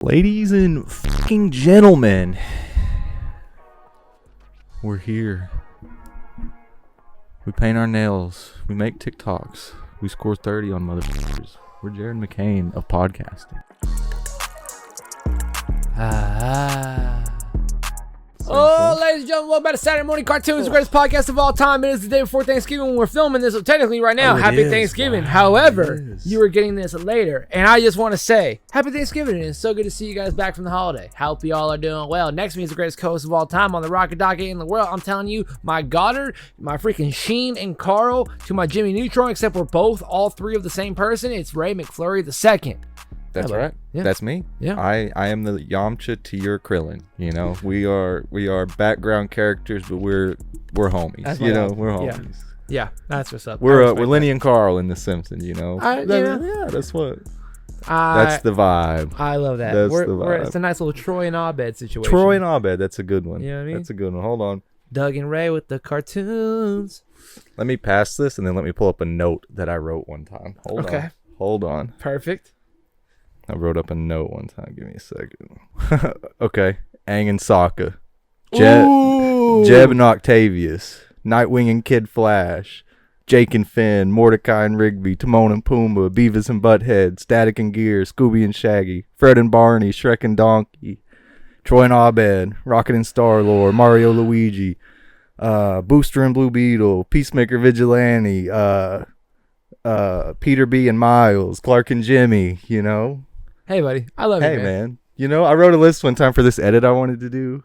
Ladies and fucking gentlemen, we're here. We paint our nails. We make TikToks. We score 30 on motherfuckers. We're Jared McCain of podcasting. Oh, ladies and gentlemen, welcome back to Saturday Morning Cartoons, the greatest podcast of all time. It is the day before Thanksgiving when we're filming this. So technically right now, happy Thanksgiving. Wow, however, you are getting this later. And I just want to say, happy Thanksgiving. And it's so good to see you guys back from the holiday. Hope you all are doing well. Next to me is the greatest co-host of all time on the Rocket Docket in the world. I'm telling you, my Goddard, my freaking Sheen and Carl, to my Jimmy Neutron, except we're both all three of the same person. It's Ray McFlurry II. That's right. Yeah. That's me. Yeah. I am the Yamcha to your Krillin. You know, we are background characters, but we're homies. That's you know, what we're homies. Yeah, that's what's up. We're Lenny and Carl in The Simpsons. You know. That's what. That's the vibe. I love that. That's the vibe. It's a nice little Troy and Abed situation. Troy and Abed. That's a good one. You know what I mean? That's a good one. Hold on. Doug and Ray with the cartoons. Let me pass this, and then let me pull up a note that I wrote one time. Hold on. Perfect. I wrote up a note one time. Give me a second. Okay. Aang and Sokka. Jeb and Octavius. Nightwing and Kid Flash. Jake and Finn. Mordecai and Rigby. Timon and Pumbaa. Beavis and Butthead. Static and Gear. Scooby and Shaggy. Fred and Barney. Shrek and Donkey. Troy and Abed. Rocket and Star-Lord. Mario Luigi. Booster and Blue Beetle. Peacemaker Vigilante. Peter B and Miles. Clark and Jimmy. You know. Hey, buddy. I love you, Hey, man. You know, I wrote a list one time for this edit I wanted to do.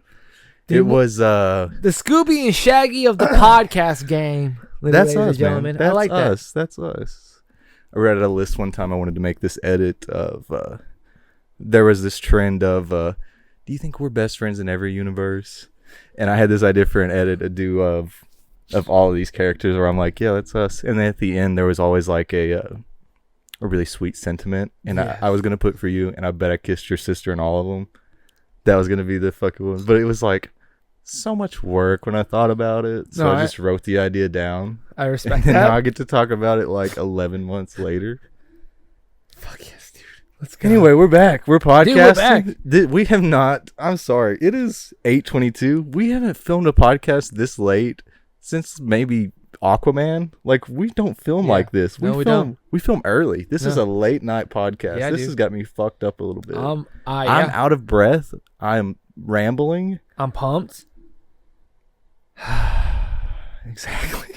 It was the Scooby and Shaggy of the podcast game. That's us, gentlemen. man. That's I like us. That's us. I read a list one time. I wanted to make this edit of. There was this trend of, do you think we're best friends in every universe? And I had this idea for an edit to do of all of these characters, where I'm like, yeah, that's us. And then at the end, there was always like a really sweet sentiment, and yes. I was gonna put for you, and I bet I kissed your sister in all of them. That was gonna be the fucking one, but it was like so much work when I thought about it, so I just wrote the idea down. I respect that. And now I get to talk about it like 11 months later. Fuck yes, dude. Let's go. Anyway, we're back. We're podcasting. Dude, we're back. We have not. I'm sorry. It is 8:22. We haven't filmed a podcast this late since maybe Aquaman. Like, we don't film like this. We don't. We film early. This is a late night podcast. Yeah, this has got me fucked up a little bit. I'm yeah. out of breath. I'm rambling. I'm pumped. Exactly.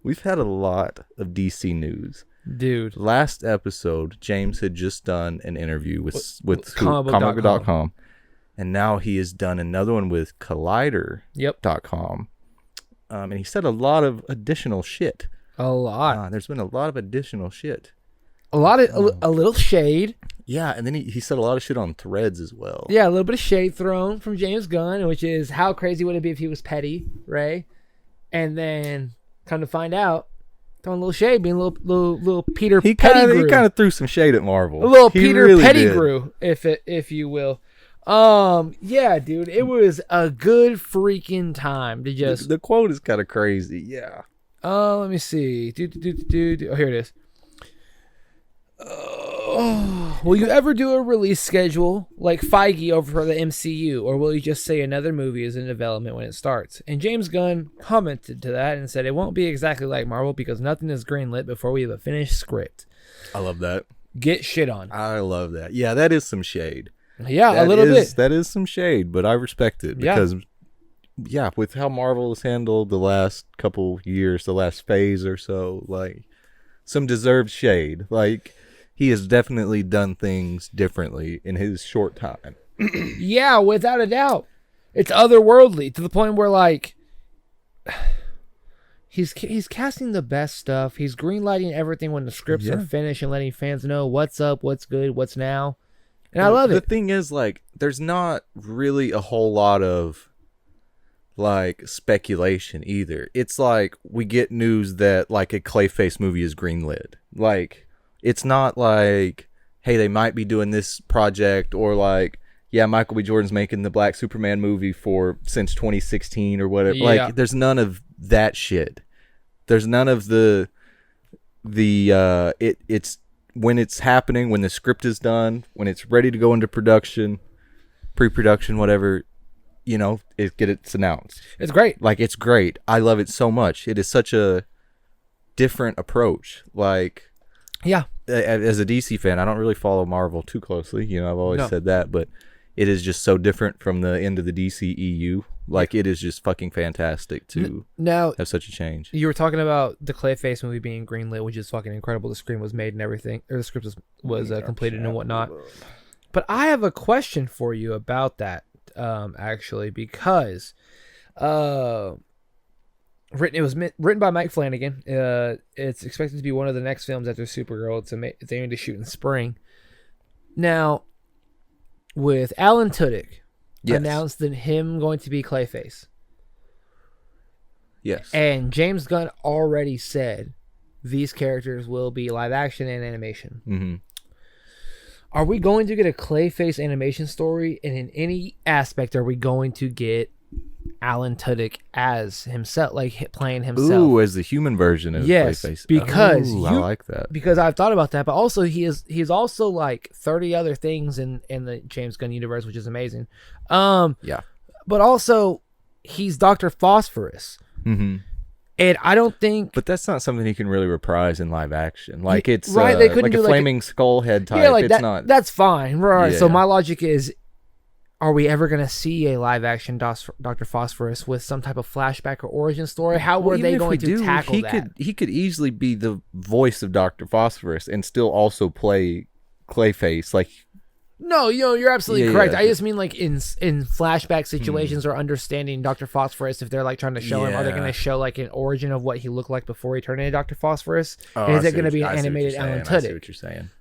We've had a lot of DC news. Dude. Last episode, James had just done an interview with Comicbook.com. And now he has done another one with Collider.com. And he said a lot of additional shit. A lot. There's been a lot of additional shit. A lot of a little shade. Yeah, and then he said a lot of shit on Threads as well. Yeah, a little bit of shade thrown from James Gunn, which is how crazy would it be if he was petty, Ray? And then come to find out, throwing a little shade, being a little Peter Pettigrew. He kind of threw some shade at Marvel. A little Peter Pettigrew, if you will. Yeah, dude, it was a good freaking time to just. The quote is kind of crazy. Yeah. Let me see. Oh, here it is. Will you ever do a release schedule like Feige over for the MCU, or will you just say another movie is in development when it starts? And James Gunn commented to that and said it won't be exactly like Marvel because nothing is greenlit before we have a finished script. I love that. Get shit on. I love that. Yeah, that is some shade. Yeah, a little bit. That is some shade, but I respect it because, yeah, with how Marvel has handled the last couple years, the last phase or so, like, some deserved shade. Like, he has definitely done things differently in his short time. Yeah, without a doubt. It's otherworldly to the point where, like, he's casting the best stuff. He's greenlighting everything when the scripts are finished and letting fans know what's up, what's good, what's now. And I love it. The thing is, like, there's not really a whole lot of, like, speculation either. It's like we get news that, like, a Clayface movie is greenlit. Like, it's not like, hey, they might be doing this project, or like, yeah, Michael B. Jordan's making the Black Superman movie since 2016 or whatever. Yeah. Like, there's none of that shit. There's none of it's when it's happening, when the script is done, when it's ready to go into production, pre-production, whatever, you know, it's announced. It's great. Like, it's great. I love it so much. It is such a different approach. Like, yeah, as a DC fan, I don't really follow Marvel too closely. You know, I've always said that, but it is just so different from the end of the DCEU. Like, it is just fucking fantastic to have such a change. You were talking about the Clayface movie being greenlit, which is fucking incredible. The screen was made and everything, or the script was completed and whatnot. But I have a question for you about that, actually, because it was written by Mike Flanagan. It's expected to be one of the next films after Supergirl. It's aiming to shoot in spring. Now, with Alan Tudyk announced that him going to be Clayface. Yes. And James Gunn already said these characters will be live action and animation. Mm-hmm. Are we going to get a Clayface animation story? And in any aspect, are we going to get Alan Tudyk as himself, like playing himself? Ooh, as the human version of Clayface. Because I like that. Because I've thought about that, but also he's also like 30 other things in the James Gunn universe, which is amazing. Yeah. But also, he's Dr. Phosphorus. Mm-hmm. And I don't think... But that's not something he can really reprise in live action. Like, it's they couldn't like do a flaming skull head type. Yeah, like it's not... That's fine. Right. Yeah. So my logic is, are we ever going to see a live action Dr. Phosphorus with some type of flashback or origin story? How were they going to tackle that? He could easily be the voice of Dr. Phosphorus and still also play Clayface. Like... No, you're absolutely correct. Yeah. I just mean like in flashback situations or understanding Dr. Phosphorus, if they're like trying to show him, are they going to show like an origin of what he looked like before he turned into Dr. Phosphorus? And is it going to be an animated Alan Tudyk? I see what you're saying.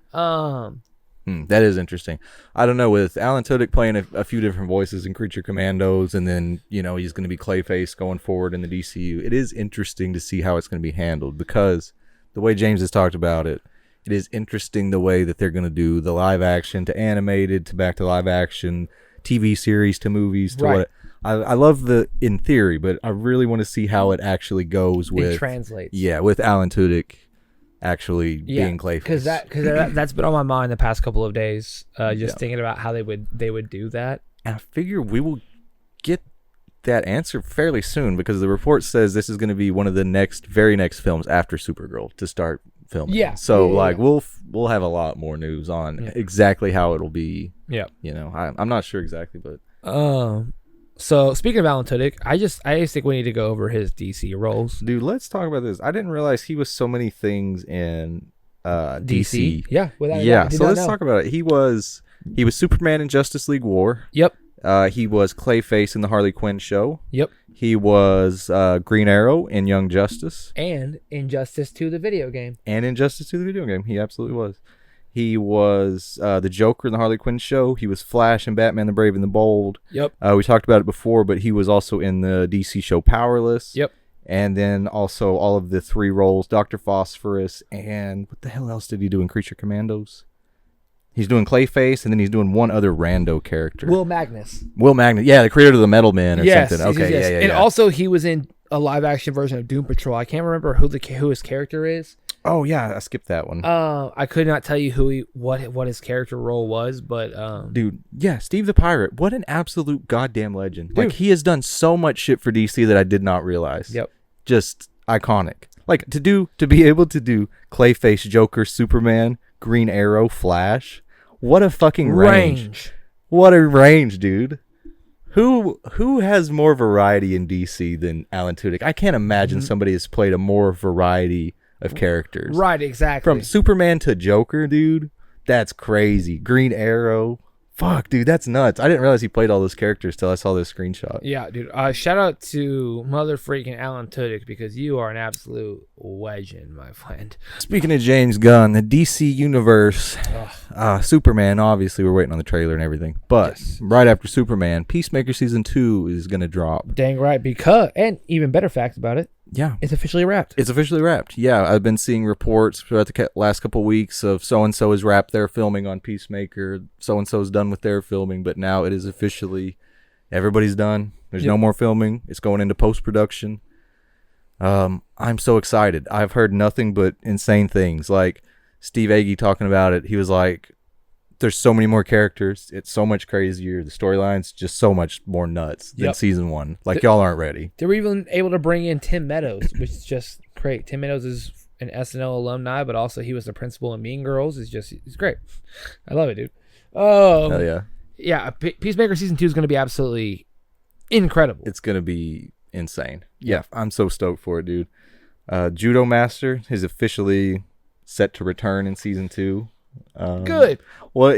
That is interesting. I don't know, with Alan Tudyk playing a few different voices in Creature Commandos, and then, you know, he's going to be Clayface going forward in the DCU. It is interesting to see how it's going to be handled, because the way James has talked about it, it is interesting the way that they're going to do the live action to animated to back to live action, TV series to movies to what. I love the in theory, but I really want to see how it actually goes with. It translates. Yeah, with Alan Tudyk actually being Clayface. Because that's been on my mind the past couple of days. Thinking about how they would do that. And I figure we will get that answer fairly soon, because the report says this is going to be one of the very next films after Supergirl to start filming. Yeah. So we'll have a lot more news on exactly how it'll be. Yeah. You know, I'm not sure exactly, but so speaking of Alan Tudyk, I just think we need to go over his DC roles. Dude, let's talk about this. I didn't realize he was so many things in DC. Yeah. So let's talk about it. He was Superman in Justice League War. Yep. He was Clayface in the Harley Quinn show. Yep. He was Green Arrow in Young Justice. And Injustice 2, the video game. He absolutely was. He was the Joker in the Harley Quinn show. He was Flash in Batman the Brave and the Bold. Yep. We talked about it before, but he was also in the DC show Powerless. Yep. And then also all of the 3 roles, Dr. Phosphorus, and what the hell else did he do in Creature Commandos? He's doing Clayface, and then he's doing one other rando character. Will Magnus. Yeah, the creator of the Metal Man or something. Okay, yes. yeah. And also he was in a live action version of Doom Patrol. I can't remember who his character is. Oh yeah, I skipped that one. I could not tell you what his character role was, but dude, yeah, Steve the Pirate. What an absolute goddamn legend! Dude. Like, he has done so much shit for DC that I did not realize. Yep. Just iconic. Like, to be able to do Clayface, Joker, Superman, Green Arrow, Flash. What a fucking range. What a range, dude. Who has more variety in DC than Alan Tudyk? I can't imagine somebody has played a more variety of characters. Right, exactly. From Superman to Joker, dude. That's crazy. Green Arrow. Fuck, dude, that's nuts. I didn't realize he played all those characters till I saw this screenshot. Yeah, dude. Shout out to mother freaking Alan Tudyk, because you are an absolute legend, my friend. Speaking of James Gunn, the DC universe, Superman, obviously we're waiting on the trailer and everything. But right after Superman, Peacemaker Season 2 is going to drop. Dang right, because, and even better fact about it, yeah, it's officially wrapped. Yeah, I've been seeing reports throughout the last couple of weeks of so-and-so has wrapped their filming on Peacemaker, so-and-so's done with their filming, but now it is officially, everybody's done. There's no more filming. It's going into post-production. I'm so excited. I've heard nothing but insane things. Like, Steve Agee talking about it. He was like, there's so many more characters. It's so much crazier. The storyline's just so much more nuts than season 1. Like, y'all aren't ready. They were even able to bring in Tim Meadows, which is just great. Tim Meadows is an SNL alumni, but also he was the principal in Mean Girls. He's great. I love it, dude. Oh, hell yeah. Yeah, Peacemaker season 2 is going to be absolutely incredible. It's going to be insane. Yeah, I'm so stoked for it, dude. Judo Master is officially set to return in season 2. Good. Well,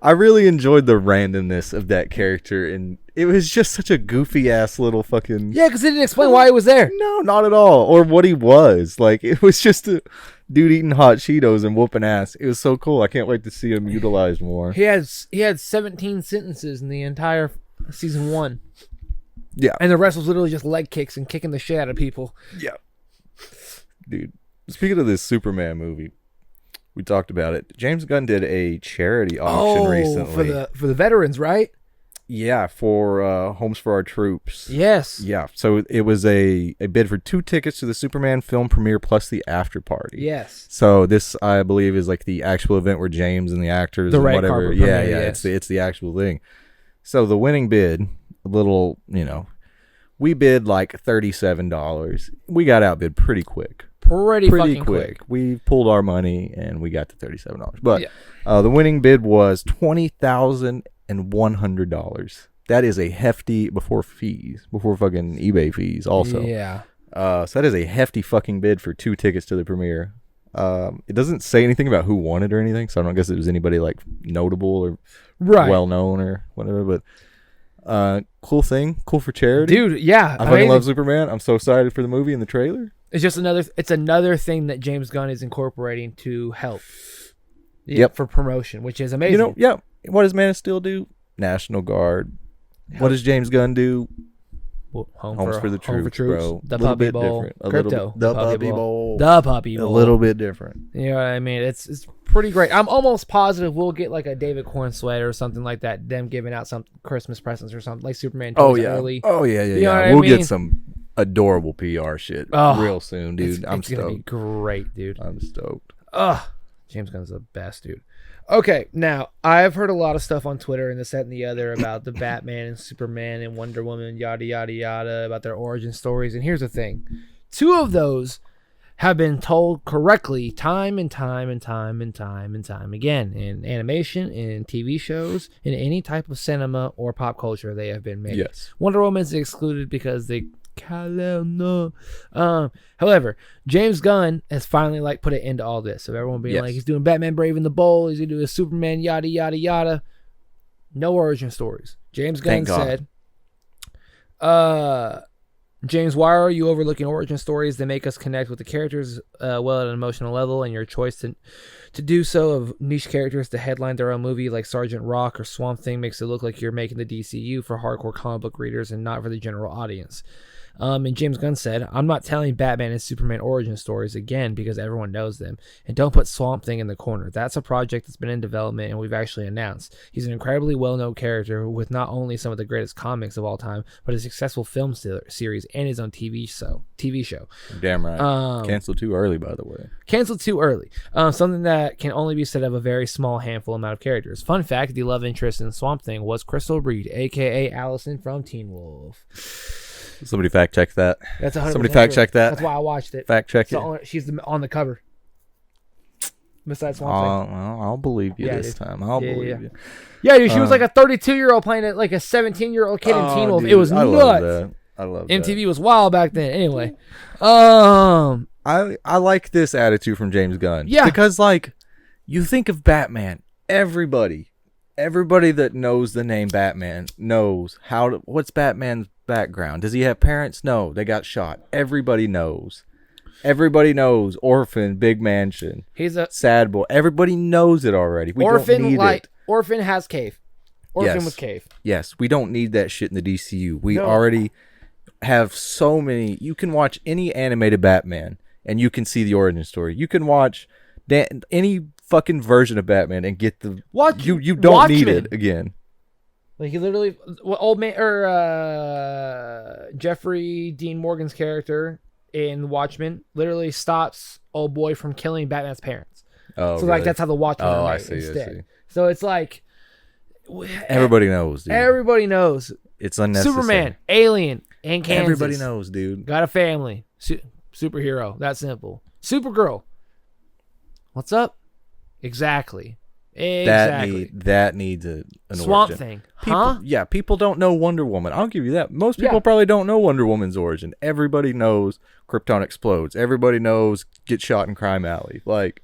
I really enjoyed the randomness of that character, and it was just such a goofy ass little fucking. Yeah, because they didn't explain why he was there. No, not at all, or what he was. Like, it was just a dude eating hot Cheetos and whooping ass. It was so cool. I can't wait to see him utilized more. He had 17 sentences in the entire season 1. Yeah, and the rest was literally just leg kicks and kicking the shit out of people. Yeah, dude. Speaking of this Superman movie. We talked about it. James Gunn did a charity auction recently. For the veterans, right? Yeah, for Homes for Our Troops. Yes. Yeah, so it was a bid for 2 tickets to the Superman film premiere plus the after party. Yes. So this, I believe, is like the actual event where James and the actors and whatever. Carpet Yeah, premiere, yeah, yes. it's the actual thing. So the winning bid, a little, we bid like $37. We got outbid pretty quick. Pretty fucking quick. We pulled our money and we got to $37. But the winning bid was $20,100. That is a hefty before fucking eBay fees. Also, yeah. So that is a hefty fucking bid for 2 tickets to the premiere. It doesn't say anything about who won it or anything, so I don't guess it was anybody like notable or well known or whatever. But cool for charity, dude. Yeah, I fucking love Superman. I'm so excited for the movie and the trailer. It's just another thing that James Gunn is incorporating to help. For promotion, which is amazing. What does Man of Steel do? National Guard. What does James Gunn do? Homes for the Troops, bro. The Puppy Bowl. Crypto. The Puppy Bowl. The Puppy Bowl. A little bit different. You know what I mean? It's pretty great. I'm almost positive we'll get like a David Corn sweater or something like that. Them giving out some Christmas presents or something like Superman. Early. Oh yeah. You know what I we'll mean? get some adorable PR shit real soon, dude. I'm stoked. It's gonna be great, dude. I'm stoked. James Gunn's the best, dude. Okay, now I've heard a lot of stuff on Twitter and this, that, and the other about the Batman and Superman and Wonder Woman, yada yada yada, about their origin stories. And here's the thing: 2 of those have been told correctly time and time again in animation, in TV shows, in any type of cinema or pop culture they have been made. Yes. Wonder Woman is excluded because they however, James Gunn has finally put an end to all this. So everyone being like, he's doing Batman Brave and the Bold, he's gonna do a Superman, yada yada yada. No origin stories. James Gunn said, James, why are you overlooking origin stories that make us connect with the characters well at an emotional level, and your choice to do so of niche characters to headline their own movie like Sergeant Rock or Swamp Thing makes it look like you're making the DCU for hardcore comic book readers and not for the general audience. And James Gunn said, I'm not telling Batman and Superman origin stories again because everyone knows them. And don't put Swamp Thing in the corner. That's a project that's been in development and we've actually announced. He's an incredibly well-known character with not only some of the greatest comics of all time, but a successful film series and his own TV show. Damn right. Canceled too early, by the way. Canceled too early. Something that can only be said of a very small handful amount of characters. Fun fact, the love interest in Swamp Thing was Crystal Reed, a.k.a. Allison from Teen Wolf. Somebody fact check that. That's 100% Somebody fact check that. That's why I watched it. Fact check it. She's on the cover. Besides Swamp Thing. Well, I'll believe you this time. I'll believe you. Yeah, dude, she was like a 32-year-old playing it like a 17-year-old kid in Teen Wolf. It was nuts. I love that. MTV was wild back then. Anyway, I like this attitude from James Gunn. Yeah, because you think of Batman, everybody that knows the name Batman knows what's Batman's background. Does he have parents? No, they got shot. Everybody knows. Orphan, big mansion. He's a sad boy. Everybody knows it already. We don't need it. Orphan has Cave. Orphan with Cave. Yes, we don't need that shit in the DCU. We already have so many. You can watch any animated Batman and you can see the origin story. You can watch any fucking version of Batman and get the you don't need it again. Like, he literally, old man or Jeffrey Dean Morgan's character in Watchmen literally stops old boy from killing Batman's parents. Oh, so really? like that's how the Watchmen are made I see. So it's like everybody knows, dude. Everybody knows. It's unnecessary. Superman, alien, in Kansas. Everybody knows, dude. Got a family. Superhero. That simple. Supergirl. What's up? Exactly. That needs an Swamp origin. Thing. Yeah, people don't know Wonder Woman. I'll give you that. Most people probably don't know Wonder Woman's origin. Everybody knows Krypton explodes. Everybody knows get shot in crime alley. Like,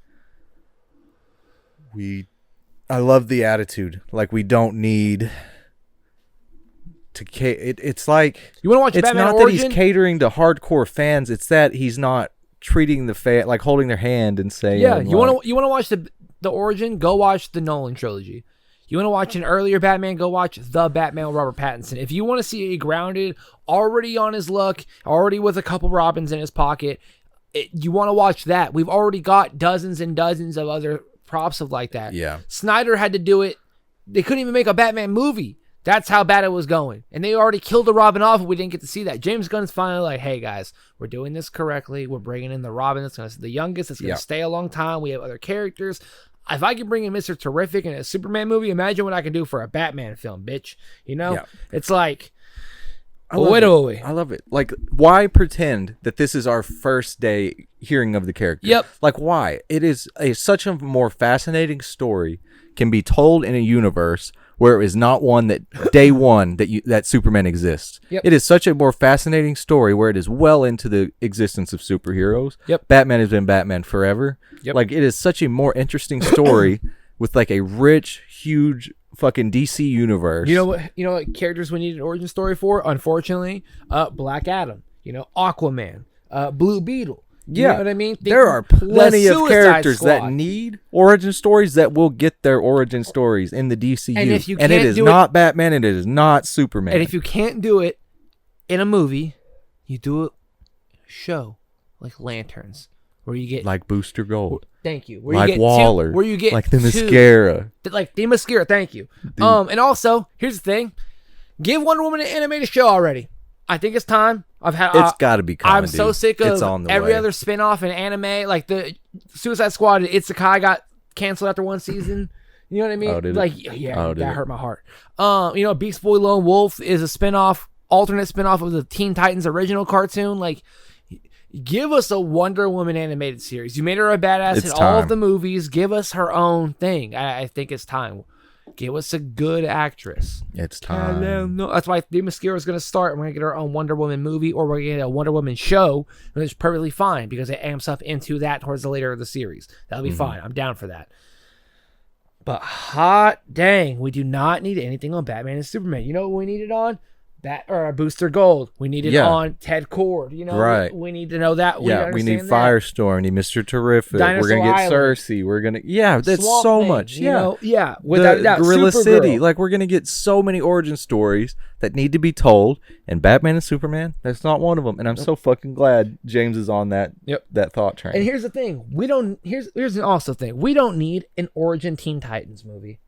I love the attitude. Like, we don't need to. It's like you want to watch it's Batman not origin? that he's catering to hardcore fans. It's that he's not treating the fan like holding their hand and saying, yeah. You want to watch the origin? Go watch the Nolan trilogy. You want to watch an earlier Batman? Go watch The Batman with Robert Pattinson. If you want to see a grounded, already on his luck, already with a couple Robins in his pocket, you want to watch that. We've already got dozens and dozens of other props of like that. Yeah. Snyder had to do it. They couldn't even make a Batman movie. That's how bad it was going. And they already killed the Robin off and we didn't get to see that. James Gunn's finally like, hey guys, we're doing this correctly. We're bringing in the Robin that's the youngest. It's going to stay a long time. We have other characters. If I can bring in Mr. Terrific in a Superman movie, imagine what I can do for a Batman film, bitch. You know? Yeah. It's like, I love it. Like, why pretend that this is our first day hearing of the character? Yep. Like, why? It is such a more fascinating story can be told in a universe where it is not one that day one that Superman exists. Yep. It is such a more fascinating story where it is well into the existence of superheroes. Yep. Batman has been Batman forever. Yep. Like, it is such a more interesting story with like a rich, huge fucking DC universe. You know what characters we need an origin story for? Unfortunately, Black Adam. Aquaman, Blue Beetle. You know what I mean? There are plenty of characters that need origin stories that will get their origin stories in the DCU. And it is not Batman and it is not Superman. And if you can't do it in a movie, you do it in a show like Lanterns, where you get like Booster Gold. Thank you. Where like you get Waller. Where you get like the mascara. Like the mascara. Thank you. And also, here's the thing: give Wonder Woman an animated show already. I think it's time. It's got to be coming. I'm so sick of every other spinoff in anime. Like the Suicide Squad, Isekai got canceled after one season. You know what I mean? That hurt my heart. Beast Boy Lone Wolf is a spinoff, alternate spinoff of the Teen Titans original cartoon. Like, give us a Wonder Woman animated series. You made her a badass in all of the movies. Give us her own thing. I think it's time. Give us a good actress. It's time. That's why the mascara is going to start. We're going to get our own Wonder Woman movie, or we're going to get a Wonder Woman show, and it's perfectly fine because it amps up into that towards the later of the series. That'll be fine. I'm down for that. But hot dang, we do not need anything on Batman and Superman. You know what we need it on? Booster Gold. We need it on Ted Cord. Right. We need to know that. We need Firestorm. We need Mr. Terrific. We're gonna get Cersei. We're gonna that's Swamp so Thing, much. Without doubt, Gorilla Supergirl. City. Like, we're gonna get so many origin stories that need to be told. And Batman and Superman, that's not one of them. And I'm so fucking glad James is on that thought train. And here's the thing: here's an also thing. We don't need an origin Teen Titans movie.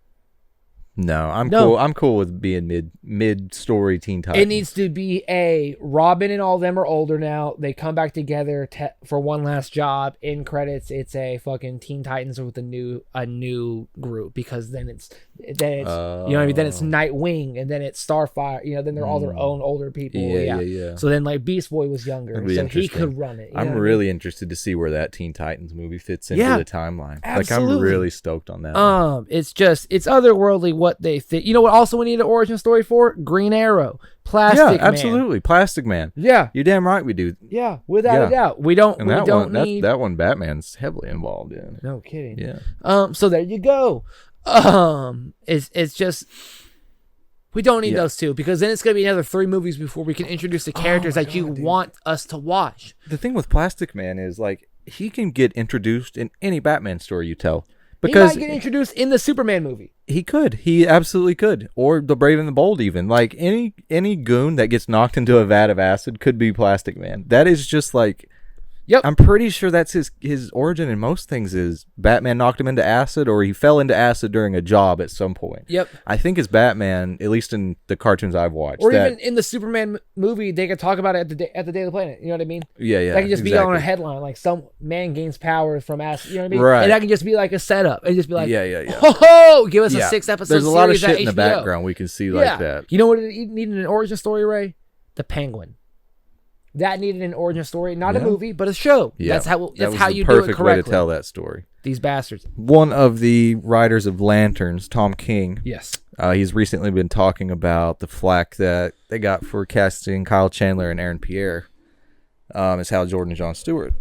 No, I'm cool. I'm cool with being mid story Teen Titans. It needs to be a Robin and all of them are older now. They come back together for one last job. In credits, it's a fucking Teen Titans with a new group, because then it's you know what I mean. Then it's Nightwing, and then it's Starfire. Then they're all their own older people. Yeah. So then like Beast Boy was younger, so he could run it. I'm really interested to see where that Teen Titans movie fits into the timeline. Absolutely. Like, I'm really stoked on that. It's otherworldly what they fit. You know what also we need an origin story for? Green Arrow. Plastic Man. Absolutely. Plastic Man. Yeah. You're damn right we do. Yeah, without a doubt. We don't need that one Batman's heavily involved in. No kidding. Yeah. So there you go. It's just we don't need those two, because then it's gonna be another 3 movies before we can introduce the characters want us to watch. The thing with Plastic Man is, like, he can get introduced in any Batman story you tell. Because he might get introduced in the Superman movie. He could. He absolutely could. Or the Brave and the Bold, even. Like, any goon that gets knocked into a vat of acid could be Plastic Man. That is just like Yep. I'm pretty sure that's his origin in most things is Batman knocked him into acid or he fell into acid during a job at some point. Yep. I think it's Batman, at least in the cartoons I've watched. Or even in the Superman movie, they could talk about it at the Day of the Planet. You know what I mean? Yeah. That can just be on a headline, like some man gains powers from acid. You know what I mean? Right. And that can just be like a setup. And just be like, Yeah. ho, give us a 6-episode There's a lot of series shit in the background we can see like that. You know what it needed an origin story, Ray? The Penguin. That needed an origin story, not a movie, but a show. Yeah. That's how you do it correctly. Perfect way to tell that story. These bastards. One of the writers of Lanterns, Tom King. Yes. He's recently been talking about the flack that they got for casting Kyle Chandler and Aaron Pierre as Hal Jordan and Jon Stewart.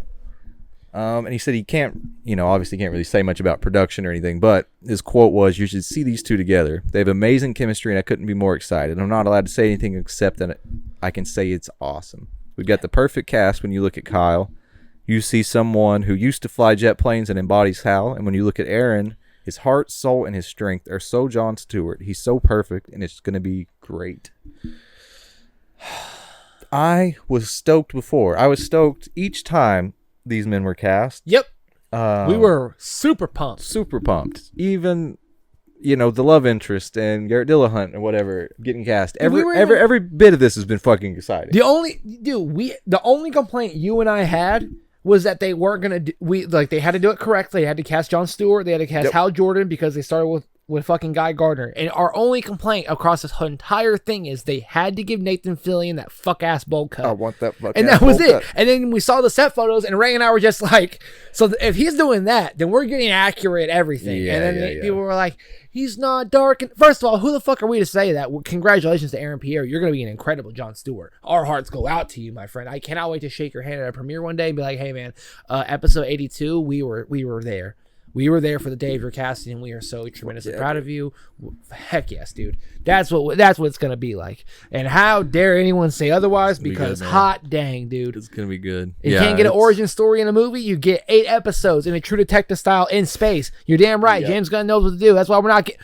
And he said he can't, obviously can't really say much about production or anything, but his quote was, "You should see these two together. They have amazing chemistry and I couldn't be more excited. I'm not allowed to say anything except that I can say it's awesome. We've got the perfect cast when you look at Kyle. You see someone who used to fly jet planes and embodies Hal. And when you look at Aaron, his heart, soul, and his strength are so Jon Stewart. He's so perfect, and it's going to be great." I was stoked before. I was stoked each time these men were cast. Yep. We were super pumped. Super pumped. Even... the love interest and Garrett Dillahunt or whatever getting cast. Every bit of this has been fucking exciting. The only complaint you and I had was that they weren't gonna they had to do it correctly. They had to cast Jon Stewart. They had to cast Hal Jordan because they started with fucking Guy Gardner. And our only complaint across this entire thing is they had to give Nathan Fillion that fuck ass bowl cut. I want that fucking and that was it. And then we saw the set photos, and Ray and I were just like, so if he's doing that, then we're getting accurate everything. Yeah, and then people were like, he's not dark. And first of all, who the fuck are we to say that? Well, congratulations to Aaron Pierre. You're going to be an incredible Jon Stewart. Our hearts go out to you, my friend. I cannot wait to shake your hand at a premiere one day and be like, hey man, episode 82, we were there. We were there for the day of your casting, and we are so tremendously proud of you. Heck yes, dude. That's what it's gonna be like. And how dare anyone say otherwise? Because hot dang, dude, it's gonna be good. You can't get an origin story in a movie. You get 8 episodes in a True Detective style in space. You're damn right. Yep. James Gunn knows what to do. That's why we're not getting.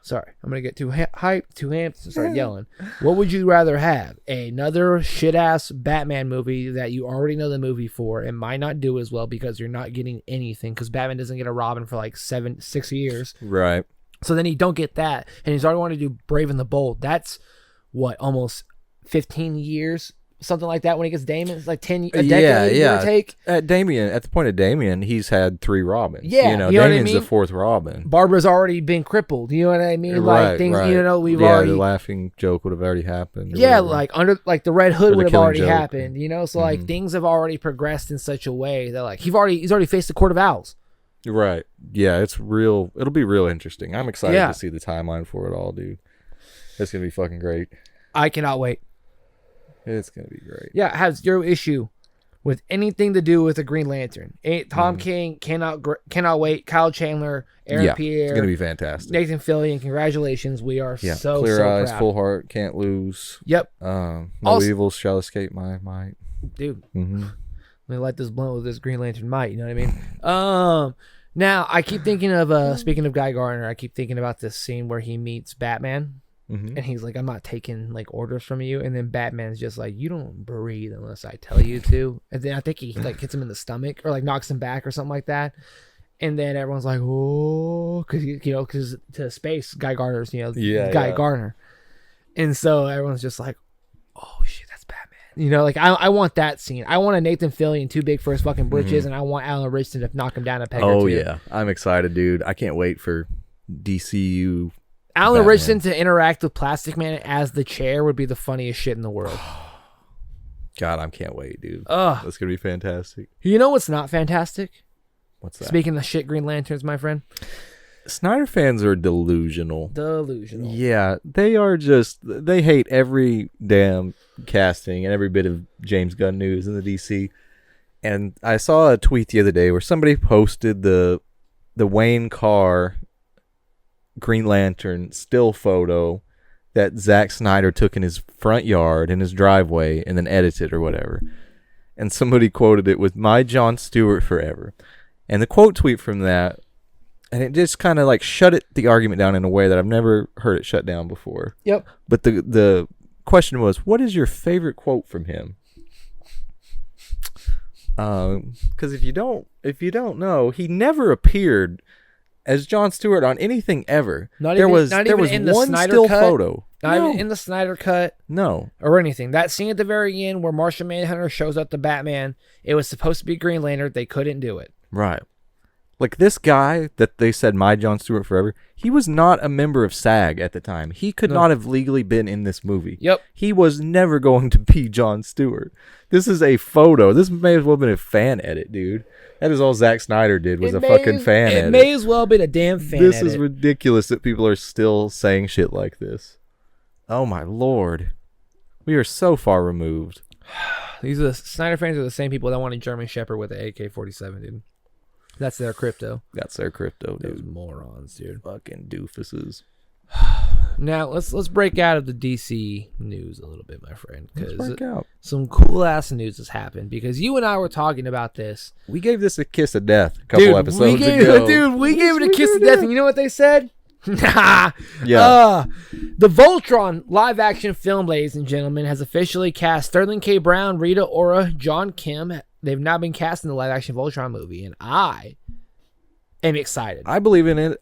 Sorry, I'm going to get too hyped, too amped, and start yelling. What would you rather have? Another shit-ass Batman movie that you already know the movie for and might not do as well because you're not getting anything because Batman doesn't get a Robin for like 6 years. Right. So then you don't get that. And he's already wanted to do Brave and the Bold. That's, almost 15 years? Something like that when he gets Damon. It's like a decade, give or take. At the point of Damien, he's had 3 Robins. Yeah, you know what I mean? the 4th Robin. Barbara's already been crippled. You know what I mean? Like things, we've already. The laughing joke would have already happened. Yeah, whatever. the Red Hood would have already happened. So things have already progressed in such a way that he's already faced the Court of Owls. Right. Yeah, it's real. It'll be real interesting. I'm excited to see the timeline for it all, dude. It's gonna be fucking great. I cannot wait. It's going to be great. Yeah, it has zero issue with anything to do with the Green Lantern. Tom King cannot wait. Kyle Chandler, Aaron Pierre. It's going to be fantastic. Nathan Fillion, congratulations. We are so clear eyes, proud. full heart, can't lose. Yep. No evil shall escape my might. Dude. Mm-hmm. Let me light this blunt with this Green Lantern might, you know what I mean? Now, I keep thinking of, speaking of Guy Gardner, I keep thinking about this scene where he meets Batman. Mm-hmm. And he's like, I'm not taking orders from you. And then Batman's just like, you don't breathe unless I tell you to. And then I think he hits him in the stomach or knocks him back or something like that. And then everyone's like, oh, because to space, Guy Gardner's, Guy Gardner. And so everyone's just like, oh shit, that's Batman. I want that scene. I want a Nathan Fillion too big for his fucking britches, and I want Alan Richardson to knock him down a peg or two. Oh yeah, I'm excited, dude. I can't wait for DCU. Alan Batman. Richardson to interact with Plastic Man as the chair would be the funniest shit in the world. God, I can't wait, dude. That's gonna be fantastic. You know what's not fantastic? What's that? Speaking of shit Green Lanterns, my friend. Snyder fans are delusional. Yeah, they are they hate every damn casting and every bit of James Gunn news in the DC. And I saw a tweet the other day where somebody posted the Wayne Carr Green Lantern still photo that Zack Snyder took in his front yard in his driveway and then edited or whatever. And somebody quoted it with "My Jon Stewart forever." And the quote tweet from that, and it just kind of shut the argument down in a way that I've never heard it shut down before. Yep. But the question was, what is your favorite quote from him? Because if you don't know, he never appeared as Jon Stewart on anything ever. There was one still photo. Not even in the Snyder cut. No. Or anything. That scene at the very end where Martian Manhunter shows up to Batman, it was supposed to be Green Lantern. They couldn't do it. Right. Like this guy that they said my Jon Stewart forever, he was not a member of SAG at the time. He could not have legally been in this movie. Yep. He was never going to be Jon Stewart. This is a photo. This may as well have been a fan edit, dude. That is all Zack Snyder did was fucking fan edit. It may as well be a damn fan edit. This is ridiculous that people are still saying shit like this. Oh my lord. We are so far removed. These Snyder fans are the same people that wanted German Shepherd with the AK-47, dude. That's their crypto. That's their crypto, dude. Those morons, dude. Fucking doofuses. Now let's break out of the DC news a little bit, my friend, because some cool ass news has happened. Because you and I were talking about this. We gave this a kiss of death a couple episodes ago. Dude, we gave it a kiss of death, and you know what they said? Nah. Yeah. The Voltron live action film, ladies and gentlemen, has officially cast Sterling K. Brown, Rita Ora, John Kim. They've now been cast in the live action Voltron movie, and I am excited. I believe in it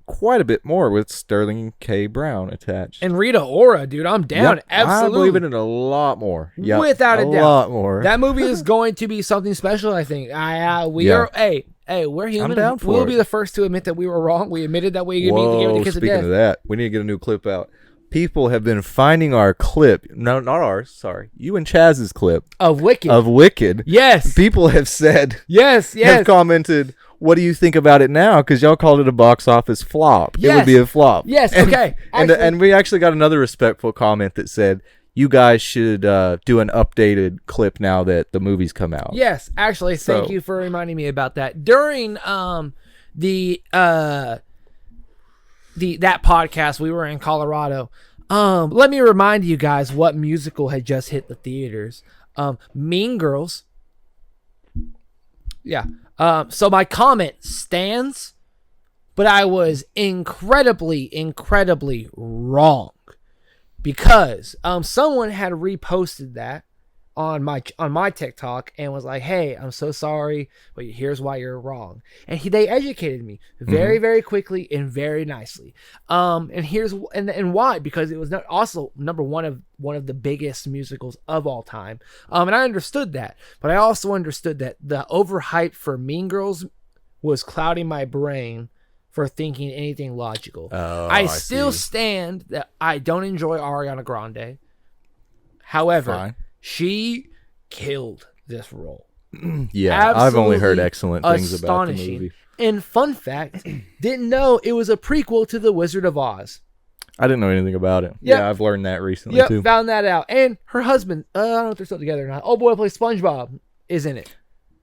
quite a bit more with Sterling K. Brown attached. And Rita Ora, dude, I'm down. Yep, Absolutely. I believe in it a lot more. Yep, without a doubt. A lot more. That movie is going to be something special, I think. We're human. I'm down for we'll it. be the first to admit that we were wrong. We admitted that we gave it a kiss of death. Speaking of that, we need to get a new clip out. People have been finding our clip. No, not ours. Sorry. You and Chaz's clip. Of Wicked. Of Wicked. Yes. People have said. Yes. Have commented, what do you think about it now? Because y'all called it a box office flop. Yes. It would be a flop. Yes. Okay. And we actually got another respectful comment that said, you guys should do an updated clip now that the movie's come out. Yes. Actually, thank you for reminding me about that. During that podcast, we were in Colorado. Let me remind you guys what musical had just hit the theaters. Mean Girls. Yeah. So my comment stands, but I was incredibly wrong because someone had reposted that on my TikTok and was like, "Hey, I'm so sorry, but here's why you're wrong." And they educated me very quickly and very nicely. And here's why, because it was also number one of the biggest musicals of all time. And I understood that, but I also understood that the overhype for Mean Girls was clouding my brain for thinking anything logical. I still stand that I don't enjoy Ariana Grande. However, Fine. She killed this role. Yeah, Absolutely I've only heard excellent things about the movie. And fun fact, didn't know it was a prequel to The Wizard of Oz. I didn't know anything about it. Yep. Yeah, I've learned that recently too. Found that out. And her husband, I don't know if they're still together or not. Oh boy, plays SpongeBob, is in it.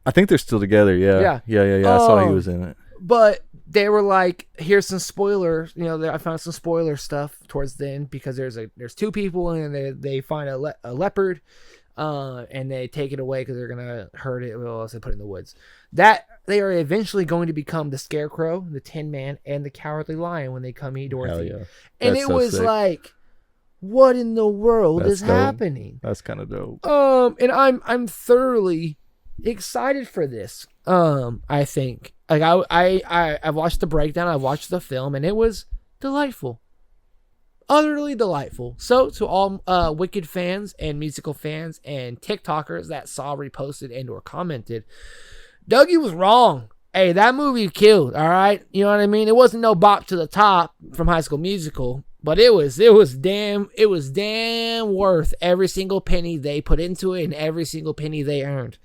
I think they're still together. Yeah. I saw he was in it. But they were like, here's some spoilers. I found some spoiler stuff towards the end because there's two people and they find a leopard, and they take it away because they're gonna hurt it. Well, else they put it in the woods. That they are eventually going to become the Scarecrow, the Tin Man, and the Cowardly Lion when they come eat Dorothy. Hell yeah. And That's it so was sick. like, what in the world is dope. happening? That's kind of dope. And I'm thoroughly excited for this. I think like I watched the breakdown, I watched the film, and it was delightful, utterly delightful. So to all Wicked fans and musical fans and TikTokers that saw, reposted, and or commented, Dougie was wrong. Hey, that movie killed. All right, you know what I mean. It wasn't no bop to the top from High School Musical, but it was damn worth every single penny they put into it and every single penny they earned.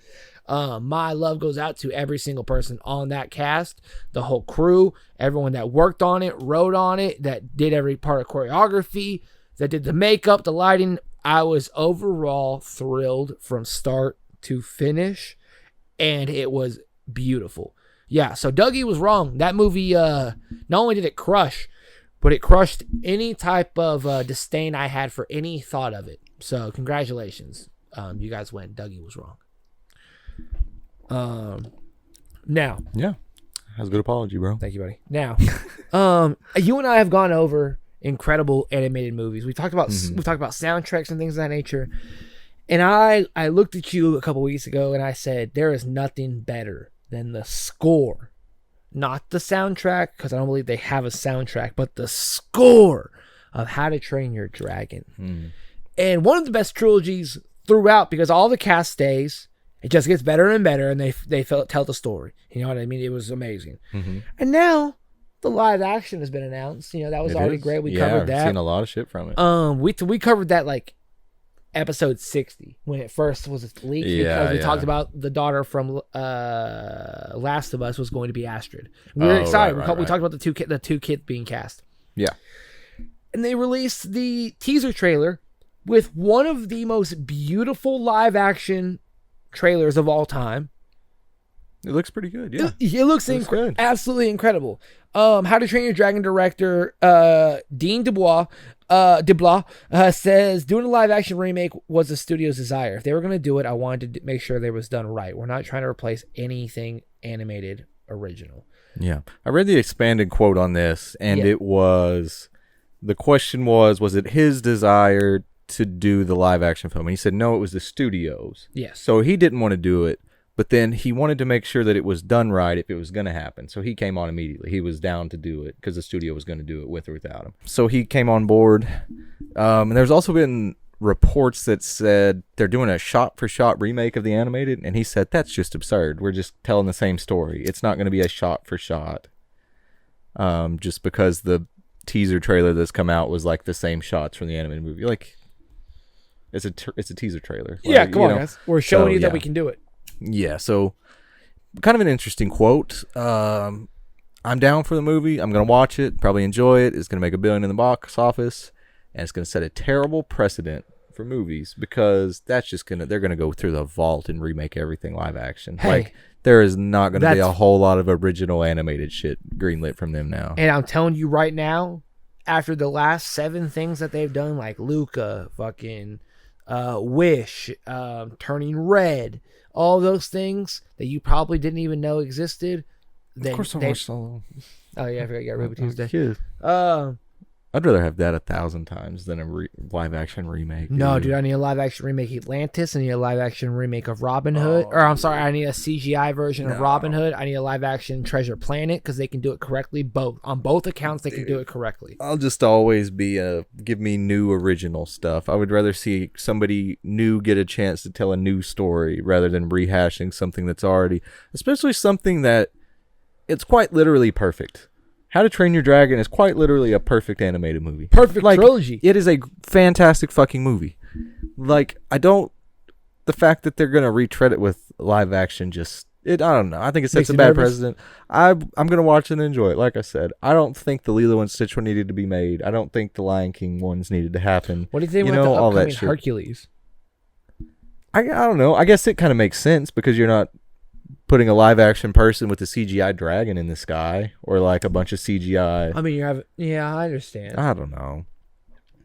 My love goes out to every single person on that cast, the whole crew, everyone that worked on it, wrote on it, that did every part of choreography, that did the makeup, the lighting. I was overall thrilled from start to finish, and it was beautiful. Yeah, so Dougie was wrong. That movie, not only did it crush, but it crushed any type of disdain I had for any thought of it. So congratulations. You guys win. Dougie was wrong. Now. Yeah. That's a good apology, bro. Thank you, buddy. Now, you and I have gone over incredible animated movies. We talked about soundtracks and things of that nature. And I looked at you a couple weeks ago and I said, there is nothing better than the score. Not the soundtrack, because I don't believe they have a soundtrack, but the score of How to Train Your Dragon. And one of the best trilogies throughout, because all the cast stays. It just gets better and better, and they tell the story. You know what I mean? It was amazing. And now the live action has been announced. You know, that was already great. We covered that. I've seen a lot of shit from it. We covered that like episode 60 when it first was leaked, because we talked about the daughter from Last of Us was going to be Astrid. We were excited. We talked about the two kids being cast. Yeah. And they released the teaser trailer with one of the most beautiful live action trailers of all time. It looks pretty good. Yeah, it looks good. Absolutely incredible. How to Train Your Dragon director Dean DeBlois says doing a live action remake was the studio's desire. If they were going to do it, I wanted to make sure it was done right. We're not trying to replace anything animated original. Yeah, I read the expanded quote on this, and it was, the question was it his desire to do the live action film? And he said no, it was the studio's. Yes. So he didn't want to do it, but then he wanted to make sure that it was done right if it was going to happen. So he came on immediately. He was down to do it because the studio was going to do it with or without him. So he came on board. And there's also been reports that said they're doing a shot-for-shot remake of the animated, and he said that's just absurd. We're just telling the same story. It's not going to be a shot-for-shot. Just because the teaser trailer that's come out was like the same shots from the animated movie. Like, it's a teaser trailer. Like, come on, guys. We're showing you that we can do it. Yeah, so kind of an interesting quote. I'm down for the movie. I'm going to watch it, probably enjoy it. It's going to make $1 billion in the box office, and it's going to set a terrible precedent for movies, because that's just they're going to go through the vault and remake everything live action. Hey, like, there is not going to be a whole lot of original animated shit greenlit from them now. And I'm telling you right now, after the last 7 things that they've done, like Luca, fucking Wish, Turning Red, all those things that you probably didn't even know existed. Of course I watched all of them. Oh yeah, I forgot you got Ruby Tuesday. I'd rather have that 1,000 times than a live action remake. No, dude, I need a live action remake of Atlantis. I need a live action remake of Robin Hood. Or I'm sorry, I need a CGI version of Robin Hood. I need a live action Treasure Planet, because they can do it correctly. On both accounts, they can do it correctly. I'll just always be give me new original stuff. I would rather see somebody new get a chance to tell a new story rather than rehashing something that's already, especially something that it's quite literally perfect. How to Train Your Dragon is quite literally a perfect animated movie. Perfect trilogy. It is a fantastic fucking movie. Like, the fact that they're going to retread it with live action I don't know. I think it sets a bad precedent. I'm going to watch it and enjoy it. Like I said, I don't think the Lilo and Stitch one needed to be made. I don't think the Lion King ones needed to happen. What do you think about the upcoming Hercules? I don't know. I guess it kind of makes sense, because you're not putting a live action person with a CGI dragon in the sky, or like a bunch of CGI. I mean, I understand. I don't know.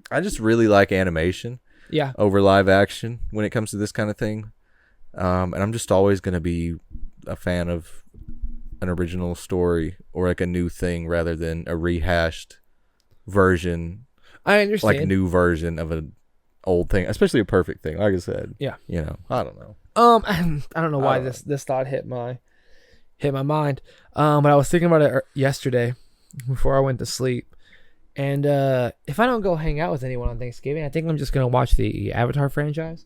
I just really like animation. Yeah. Over live action when it comes to this kind of thing. And I'm just always going to be a fan of an original story, or like a new thing rather than a rehashed version. I understand. Like a new version of an old thing, especially a perfect thing. Like I said. Yeah. You know, I don't know. I don't know why this thought hit my mind. But I was thinking about it yesterday before I went to sleep. And if I don't go hang out with anyone on Thanksgiving, I think I'm just gonna watch the Avatar franchise,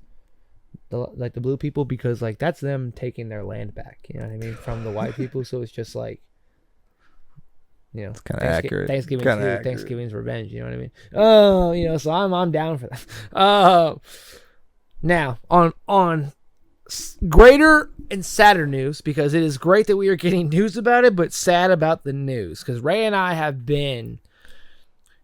the blue people, because like that's them taking their land back. You know what I mean, from the white people. So it's just like, you know, it's kind of accurate. Thanksgiving's revenge. You know what I mean? You know, so I'm down for that. Now on greater and sadder news, because it is great that we are getting news about it, but sad about the news, because Ray and I have been,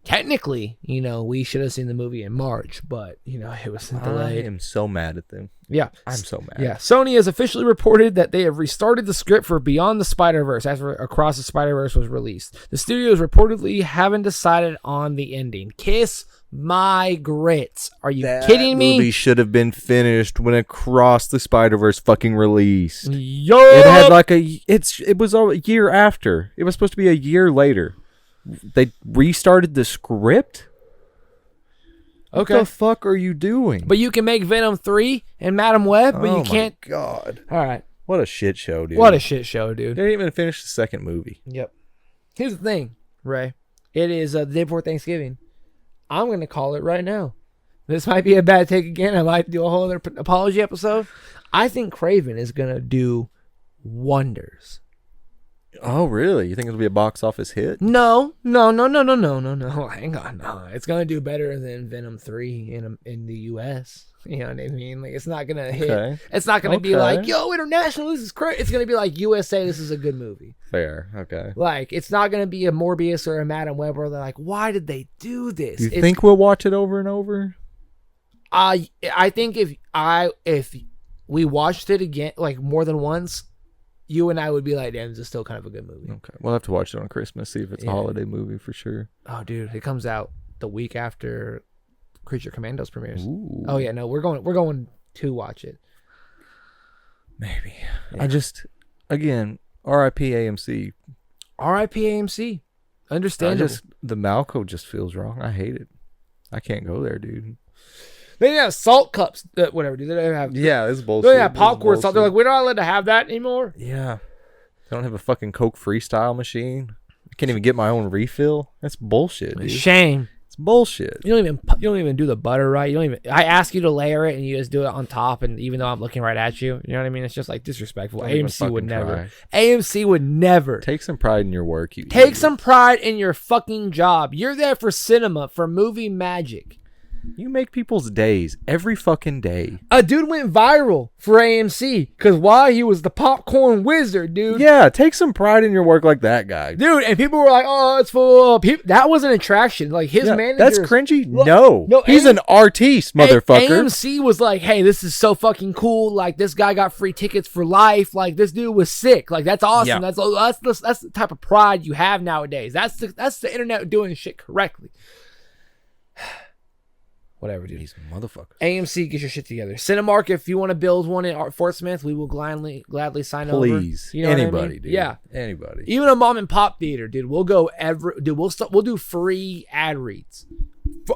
technically, you know, we should have seen the movie in March, but you know, it was delayed. I am so mad at them. Yeah, I'm so mad. Yeah, Sony has officially reported that they have restarted the script for Beyond the Spider-Verse after Across the Spider-Verse was released. The studios reportedly haven't decided on the ending. Kiss my grits. Are you kidding me? That movie should have been finished when Across the Spider-Verse fucking released. Yo! It had like it was a year after. It was supposed to be a year later. They restarted the script? What the fuck are you doing? But you can make Venom 3 and Madam Web, but you can't. God. All right. What a shit show, dude. What a shit show, dude. They didn't even finish the second movie. Yep. Here's the thing, Ray. It is the day before Thanksgiving. I'm going to call it right now. This might be a bad take again. I might do a whole other apology episode. I think Kraven is going to do wonders. Oh, really? You think it'll be a box office hit? No. Hang on. No. It's going to do better than Venom 3 in the U.S. You know what I mean? Like, it's not going to hit. Okay. It's not going to be like, yo, international, this is crazy. It's going to be like, USA, this is a good movie. Fair. Okay. Like, it's not going to be a Morbius or a Madam Web where they're like, why did they do this? Do you think we'll watch it over and over? I think if we watched it again, like more than once, you and I would be like, damn, this is still kind of a good movie. Okay. We'll have to watch it on Christmas, see if it's a holiday movie for sure. Oh, dude, it comes out the week after Creature Commandos premieres. Ooh. Oh yeah, no, we're going to watch it. Maybe. Yeah. I just, again, R.I.P. AMC. R.I.P. AMC. Understandable. The Malco just feels wrong. I hate it. I can't go there, dude. They didn't have salt cups, whatever, dude. They didn't have. Yeah, it's bullshit. They didn't have popcorn salt. They're like, we're not allowed to have that anymore. Yeah. They don't have a fucking Coke Freestyle machine. I can't even get my own refill. That's bullshit, dude. Shame. It's bullshit. You don't even do the butter right. You don't even. I ask you to layer it, and you just do it on top. And even though I'm looking right at you, you know what I mean? It's just like disrespectful. AMC would never. AMC would never. Take some pride in your work. You take some pride in your fucking job. You're there for cinema, for movie magic. You make people's days every fucking day. A dude went viral for AMC because why? He was the popcorn wizard, dude. Yeah, take some pride in your work like that guy. Dude, and people were like, oh, it's full. That was an attraction. Like his manager. That's cringy? No. He's an artiste, motherfucker. AMC was like, hey, this is so fucking cool. Like, this guy got free tickets for life. Like, this dude was sick. Like, that's awesome. Yeah. That's the type of pride you have nowadays. That's the internet doing shit correctly. Whatever, dude. These motherfuckers. AMC, get your shit together. Cinemark, if you want to build one in Fort Smith, we will gladly sign over. Please, you know anybody, what I mean? dude. Yeah, anybody. Even a mom and pop theater, dude. We'll go we'll do free ad reads.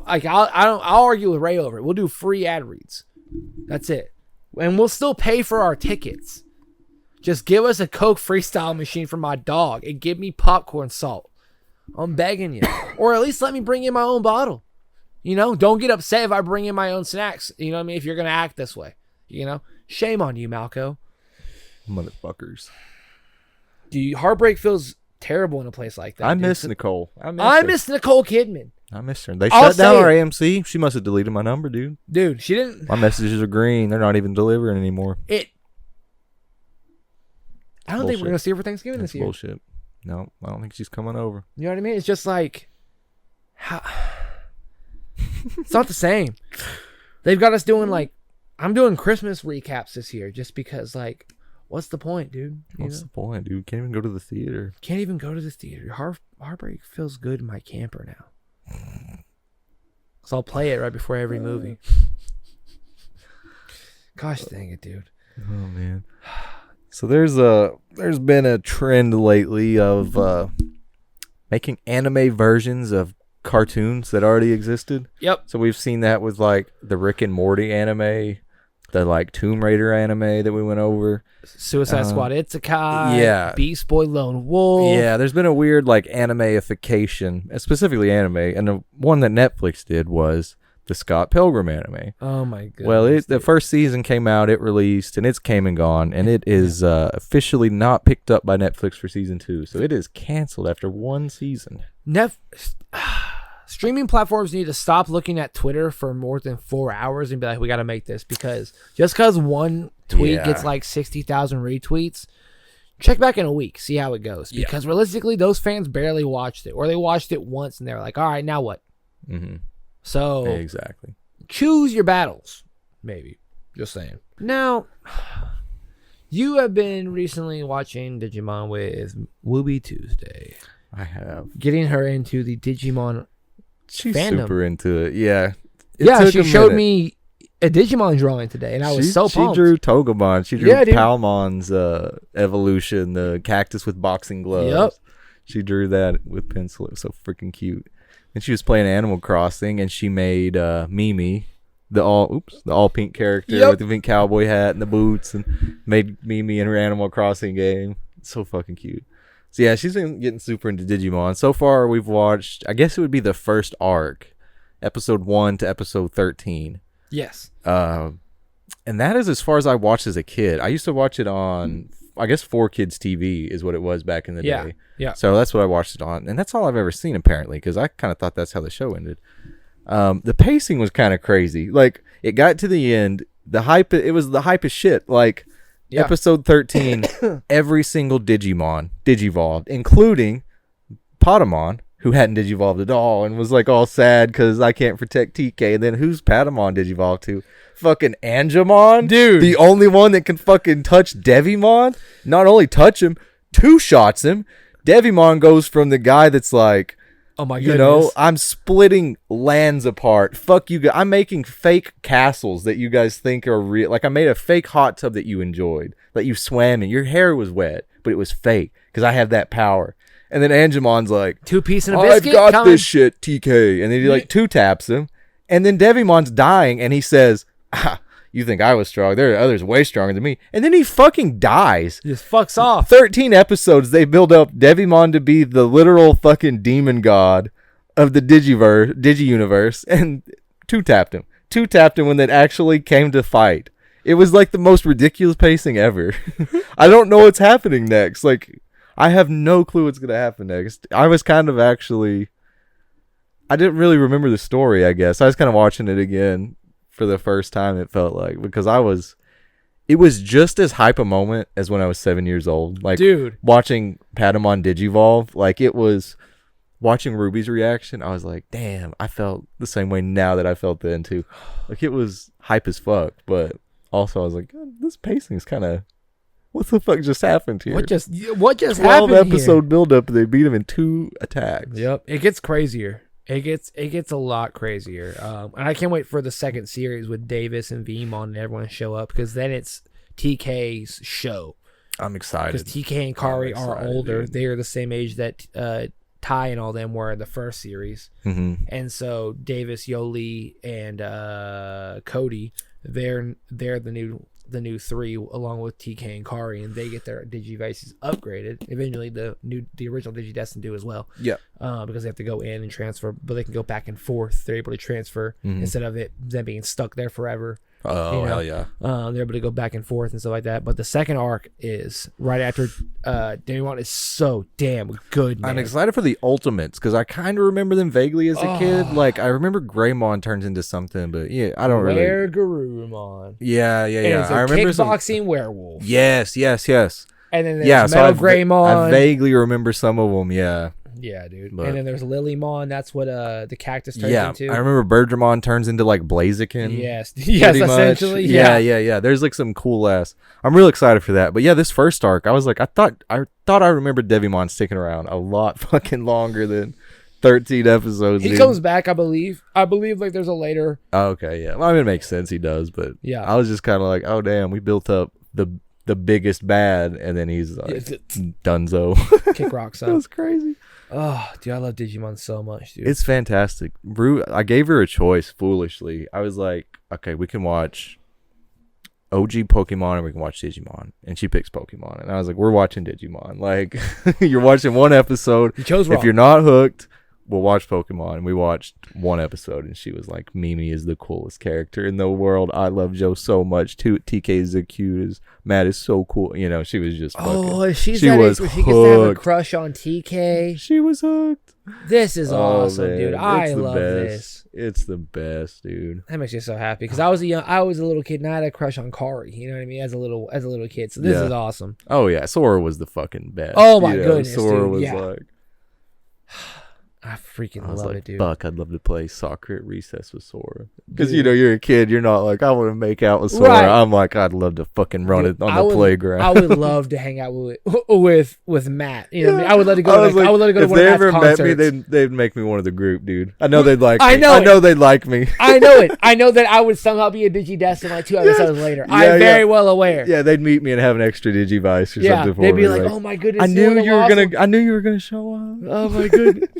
Like I'll argue with Ray over it. We'll do free ad reads. That's it, and we'll still pay for our tickets. Just give us a Coke Freestyle machine for my dog and give me popcorn salt. I'm begging you, or at least let me bring in my own bottle. You know, don't get upset if I bring in my own snacks. You know what I mean? If you're going to act this way, you know, shame on you, Malco. Motherfuckers. Dude, heartbreak feels terrible in a place like that. I miss Nicole. I miss Nicole Kidman. I miss her. They shut down our AMC. She must have deleted my number, dude. Dude, she didn't. My messages are green. They're not even delivering anymore. I don't think we're going to see her for Thanksgiving this year. Bullshit. No, I don't think she's coming over. You know what I mean? It's just like, it's not the same. They've got us doing like, I'm doing Christmas recaps this year just because, like, what's the point, dude? What's the point, dude? Can't even go to the theater. Can't even go to the theater. Heartbreak feels good in my camper now. So I'll play it right before every movie. Gosh dang it, dude. Oh man. So there's been a trend lately of making anime versions of cartoons that already existed. Yep. So we've seen that with like the Rick and Morty anime, the like Tomb Raider anime that we went over, Suicide Squad Isekai, yeah, Beast Boy Lone Wolf. Yeah, there's been a weird like animeification, specifically anime, and the one that Netflix did was the Scott Pilgrim anime. Oh my god. Well, the first season came out, it released, and it's came and gone, and it is officially not picked up by Netflix for season 2. So it is canceled after one season. Streaming platforms need to stop looking at Twitter for more than 4 hours and be like, we got to make this, because just because one tweet gets like 60,000 retweets, check back in a week, see how it goes. Because realistically, those fans barely watched it, or they watched it once and they're like, all right, now what? Mm-hmm. So exactly, choose your battles. Maybe, just saying. Now, you have been recently watching Digimon with Wooby Tuesday. I have. Getting her into the Digimon. She's fandom. Super into it. Yeah. She showed me a Digimon drawing today, and I was so pumped. She drew Togemon. She drew Palmon's evolution, the cactus with boxing gloves. Yep. She drew that with pencil. It was so freaking cute. And she was playing Animal Crossing, and she made Mimi, the all pink character with the pink cowboy hat and the boots, and made Mimi in her Animal Crossing game. It's so fucking cute. So yeah, she's been getting super into Digimon. So far, we've watched, I guess it would be the first arc, episode 1 to episode 13. Yes. And that is as far as I watched as a kid. I used to watch it on, I guess, 4Kids TV is what it was back in the day. Yeah. So that's what I watched it on. And that's all I've ever seen, apparently, because I kind of thought that's how the show ended. The pacing was kind of crazy. Like, it got to the end. It was the hype as shit. Like, episode 13, every single Digimon digivolved, including Patamon, who hadn't digivolved at all and was like all sad because I can't protect TK. And then who's Patamon digivolved to? Fucking Angemon? Dude. The only one that can fucking touch Devimon? Not only touch him, two-shots him. Devimon goes from the guy that's like, oh my goodness. You know, I'm splitting lands apart. Fuck you guys. I'm making fake castles that you guys think are real. Like, I made a fake hot tub that you enjoyed, that you swam in. Your hair was wet, but it was fake because I have that power. And then Angemon's like, 2 piece and a biscuit. I've got this shit, TK. And then he like two-taps him. And then Devimon's dying, and he says, you think I was strong? There are others way stronger than me. And then he fucking dies. Just fucks off. 13 episodes, they build up Devimon to be the literal fucking demon god of the Digi-universe, and two-tapped him. Two-tapped him when they actually came to fight. It was like the most ridiculous pacing ever. I don't know what's happening next. Like, I have no clue what's going to happen next. I was kind of actually... I didn't really remember the story, I guess. I was kind of watching it again for the first time, it felt like, because it was just as hype a moment as when I was 7 years old. Like, dude, watching Patamon Digivolve, like, it was watching Ruby's reaction. I was like, damn, I felt the same way now that I felt then too. Like, it was hype as fuck, but also I was like, God, this pacing's kind of, what the fuck just happened here? What just 12 happened episode build up, they beat him in 2 attacks. Yep, it gets crazier. It gets a lot crazier. And I can't wait for the second series with Davis and Veemon and everyone to show up, because then it's TK's show. I'm excited. Because TK and Kari are older. Dude. They are the same age that Ty and all them were in the first series. Mm-hmm. And so Davis, Yoli, and Cody, they're the new 3 along with TK and Kari, and they get their Digivices upgraded. Eventually the original Digidestin do as well. Yeah. Because they have to go in and transfer, but they can go back and forth. They're able to transfer instead of them being stuck there forever. Oh, hell yeah. They're able to go back and forth and stuff like that. But the second arc is right after Digimon is so damn good, man. I'm excited for the Ultimates, because I kind of remember them vaguely as a kid. Like, I remember Greymon turns into something, but yeah, I don't really. Garurumon. Yeah. And it's I remember kickboxing werewolf. Yes. And then there's Metal Greymon. I vaguely remember some of them, yeah. Yeah, dude. But, and then there's Lilymon. That's what the cactus turns into. Yeah, I remember Bergermon turns into like Blaziken. Yes, essentially. Yeah. There's like some cool ass. I'm real excited for that. But yeah, this first arc, I was like, I thought I remembered Devimon sticking around a lot fucking longer than 13 episodes. He comes back, I believe. Like there's a later. Oh, okay, yeah. Well, I mean, it makes sense. He does, but yeah, I was just kind of like, oh damn, we built up the biggest bad, and then he's like Dunzo. Kick rocks up. That was crazy. Oh, dude, I love Digimon so much, dude. It's fantastic. I gave her a choice foolishly. I was like, okay, we can watch OG Pokemon or we can watch Digimon. And she picks Pokemon. And I was like, we're watching Digimon. Like, you're watching one episode. You chose wrong. If you're not hooked, we'll watch Pokemon. And we watched one episode, and she was like, Mimi is the coolest character in the world. I love Joe so much. TK is the cutest. Matt is so cool. You know, she was just fucking, she was hooked. She gets to have a crush on TK. She was hooked. This is awesome, man. Dude. I love this. It's the best, dude. That makes me so happy, because I was a little kid and I had a crush on Kari. You know what I mean? As a little kid. So this is awesome. Oh yeah, Sora was the fucking best. Oh my goodness, Sora dude. was like. I freaking I was love like, it, dude. fuck, I'd love to play soccer at recess with Sora. Because, you know, you're a kid. You're not like, I want to make out with Sora. Right. I'm like, I'd love to fucking run it on the playground. I would love to hang out with Matt. You know what I mean? I would love to go to, like, I would love to go to if one they of Matt's ever concerts. met me, they'd make me one of the group, dude. I know they'd like me. I know they'd like me. I know it. I know that I would somehow be a Digidestin like 2 episodes later. I'm very well aware. Yeah, they'd meet me and have an extra Digivice or something for me. They'd be like, oh my goodness. I knew you were gonna show up. Oh my goodness.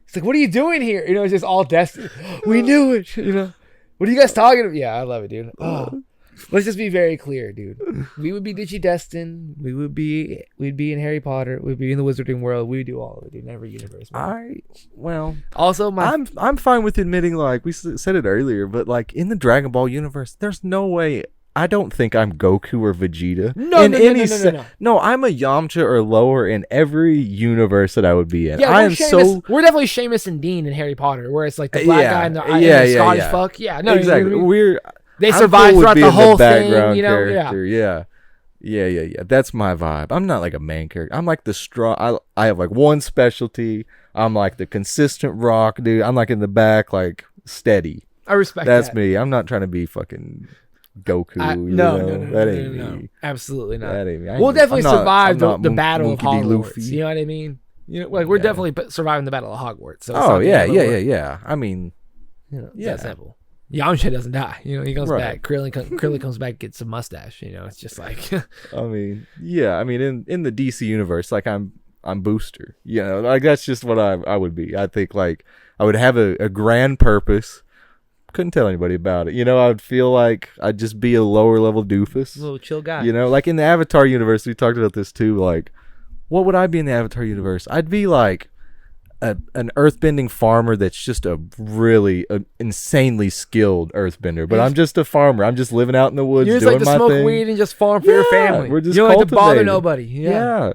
It's like, what are you doing here? You know, it's just all Destiny. We knew it. You know, what are you guys talking about? Yeah, I love it, dude. Oh, let's just be very clear, dude. We would be Digidestin. We'd be in Harry Potter. We'd be in the Wizarding World. We would do all of it, dude, in every universe. Also, I'm fine with admitting, like we said it earlier, but like in the Dragon Ball universe, there's no way. I don't think I'm Goku or Vegeta. No, I'm a Yamcha or lower in every universe that I would be in. Yeah, we're definitely Seamus and Dean in Harry Potter, where it's like the black guy and the Scottish fuck. Yeah, no, exactly. They survived throughout the whole thing. You know, character. Yeah. That's my vibe. I'm not like a main character. I'm like the strong. I have like one specialty. I'm like the consistent rock dude. I'm like in the back, like steady. I respect that. That's me. I'm not trying to be fucking Goku. No, that ain't me. Absolutely not. That ain't me. We'll definitely survive the battle of Hogwarts. You know what I mean? You know, like we're definitely surviving the battle of Hogwarts. So yeah. I mean, it's that simple. Yamcha doesn't die. You know, he comes back. Krillin comes back, gets a mustache. You know, it's just like. I mean, in the DC universe, like I'm Booster. You know, like that's just what I would be. I think like I would have a grand purpose. Couldn't tell anybody about it. You know, I would feel like I'd just be a lower level doofus. A little chill guy. You know, like in the Avatar universe, we talked about this too. Like, what would I be in the Avatar universe? I'd be like an earthbending farmer that's just a really insanely skilled earthbender. But I'm just a farmer. I'm just living out in the woods. You just doing like to my smoke thing. Weed and just farm for your family. We're just you don't like to bother cultivating. nobody.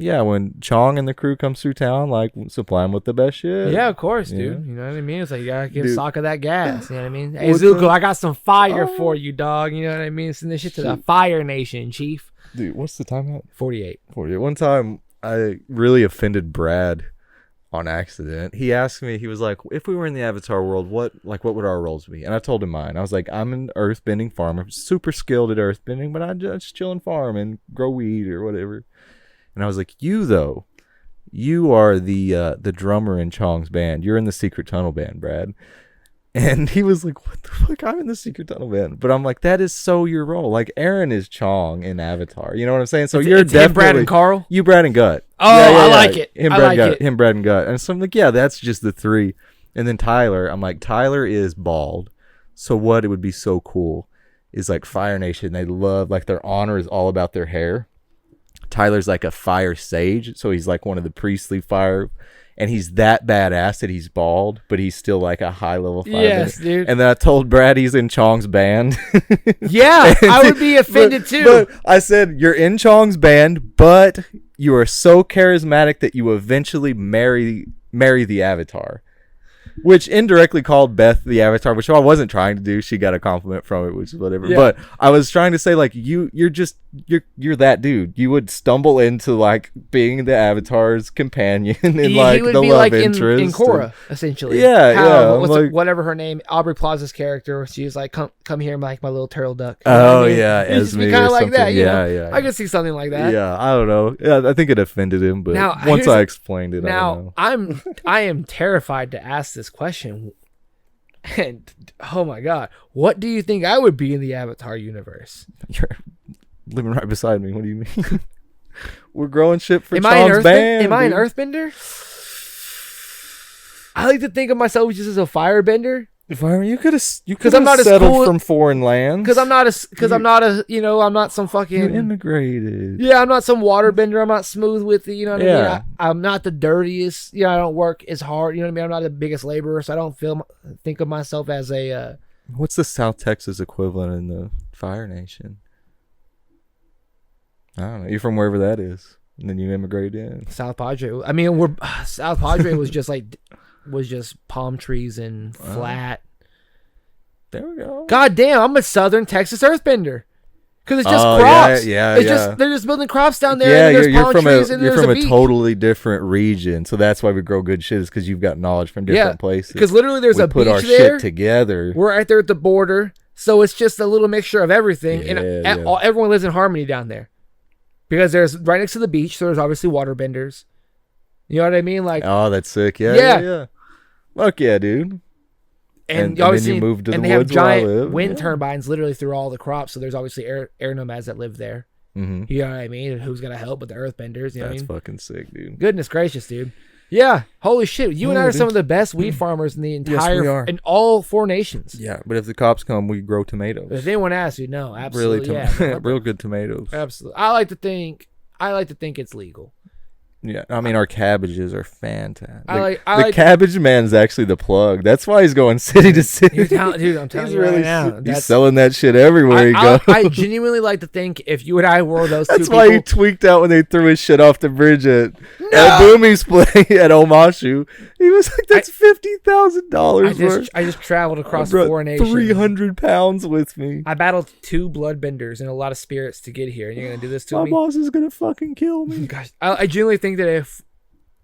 Yeah, when Chong and the crew comes through town, like, supply them with the best shit. Yeah, of course, dude. You know what I mean? It's like, you gotta give Sokka that gas. You know what I mean? Hey, Zuko, I got some fire for you, dog. You know what I mean? Send this shit to the Fire Nation, chief. Dude, what's the time at? 48. One time, I really offended Brad on accident. He asked me, he was like, if we were in the Avatar world, what would our roles be? And I told him mine. I was like, I'm an earthbending farmer, super skilled at earthbending, but I just chill and farm and grow weed or whatever. And I was like, you are the drummer in Chong's band. You're in the Secret Tunnel band, Brad. And he was like, what the fuck? I'm in the Secret Tunnel band. But I'm like, that is so your role. Like, Aaron is Chong in Avatar. You know what I'm saying? So you're definitely... him, Brad, and Carl? You, Brad, and Gut. Oh, I like it. Him, Brad, and Gut. And so I'm like, yeah, that's just the three. And then Tyler, I'm like, Tyler is bald. So what it would be so cool is like Fire Nation. They love, like, their honor is all about their hair. Tyler's like a fire sage, so he's like one of the priestly fire, and he's that badass that he's bald, but he's still like a high level fire. Yes, dude. And then I told Brad he's in Chong's band. Yeah, I would be offended too. But I said, you're in Chong's band, but you are so charismatic that you eventually marry the Avatar. Which indirectly called Beth the Avatar, which I wasn't trying to do. She got a compliment from it, which is whatever. Yeah. But I was trying to say, like, you're that dude. You would stumble into like being the Avatar's companion and like the love interest in Korra, essentially. Yeah, whatever her name, Aubrey Plaza's character. She's like, come here, like my little turtle duck. Esme, kind of like that. Yeah. I could see something like that. Yeah, I don't know. Yeah, I think it offended him, but once I explained it, now I am terrified to ask this question, and oh my god, what do you think I would be in the Avatar universe? You're living right beside me. What do you mean? We're growing shit for Chong's band. Am I an earthbender? I like to think of myself just as a firebender. You could have settled from foreign lands. I'm not some fucking... You immigrated. Yeah, I'm not some waterbender. I'm not smooth with it, you know what I mean? I'm not the dirtiest. You know, I don't work as hard. You know what I mean? I'm not the biggest laborer, so I don't think of myself as a... What's the South Texas equivalent in the Fire Nation? I don't know. You're from wherever that is. And then you immigrated in. South Padre. I mean, South Padre was just palm trees and flat. There we go. God damn, I'm a Southern Texas earthbender. Because it's just crops. Yeah, it's just they're just building crops down there. Yeah, and there's you're palm from trees and you're there's from a a beach. totally different region, so that's why we grow good shit. Is because you've got knowledge from different places. Because literally there's we a put beach our there. shit together. We're right there at the border, so it's just a little mixture of everything, and everyone lives in harmony down there. Because there's right next to the beach, so there's obviously water benders. You know what I mean? Like, oh, that's sick. Yeah. Fuck yeah, dude. And then obviously, you move to and the they have woods where I giant live. wind turbines literally through all the crops. So there's obviously air nomads that live there. Mm-hmm. You know what I mean? And who's gonna help with the earthbenders? You know what I That's mean? fucking sick, dude. Goodness gracious, dude. Yeah, holy shit. You and I are some of the best weed farmers in the entire, we are. in all 4 nations. Yeah, but if the cops come, we grow tomatoes. If anyone asks you, no, absolutely, Really, real good tomatoes. Absolutely. I like to think it's legal. Yeah, I mean, our cabbages are fantastic. The cabbage man's actually the plug. That's why he's going city to city. Dude, I'm telling you right now. He's selling that shit everywhere he goes. I genuinely like to think if you and I were those two people. That's why he tweaked out when they threw his shit off the bridge at Boomy's play at Omashu. He was like, that's $50,000 worth. I just traveled across 4 nations. 300 pounds with me. I battled 2 bloodbenders and a lot of spirits to get here. And you're going to do this to me? My boss is going to fucking kill me. Gosh, I genuinely think that if